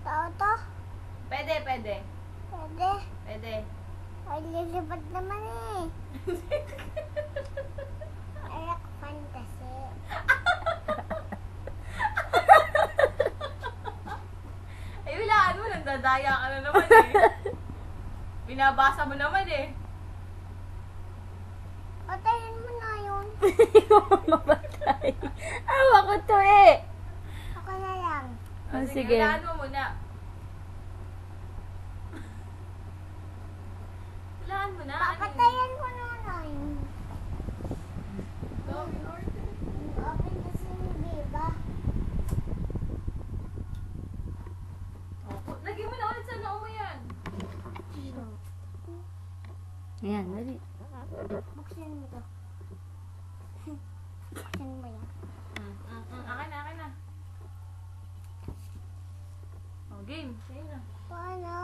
Tao to? Pwede, pwede. Pwede. Pwede. Ay, lilipad naman eh. Alak fantasy. Ay, wilaan mo, nagdadaya ka na naman eh. Binabasa mo naman eh. Patayin mo na yun. Hindi ko mapatay. Awa ko to eh. Ako na lang. Oh, Sige, sige. wilaan mo muna. Wilaan mo na. Papatayan ko na yun. Go, in order. Open kasi ni Biba. Oh, lagyan mo na ulit sa noo mo yan. Ayan, dali. Buksan mo to. Buksan mo yan. Akin na, akin na. Oh, game. Sige na. Paano?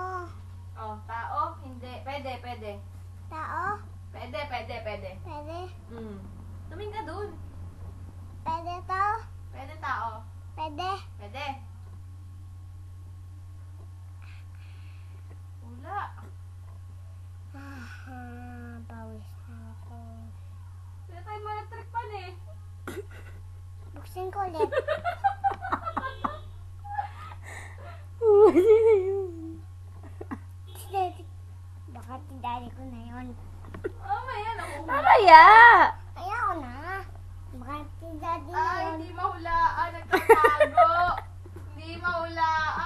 Oh, tao? Hindi. Pwede, pwede. Tao? Pwede, pwede, pwede. Pwede? Tumingin ka dun. Pwede to? Pwede tao. Pwede? Pwede. Wala. Bawis na ako. Pwede tayo mga electric pan eh. Buksan ko ulit. Baka tidali ko na yun. Mamaya na ako. Mamaya! Ayaw na. Baka tidali na Ay, yun. hindi mahulaan. Nagtatago. Hindi mahulaan.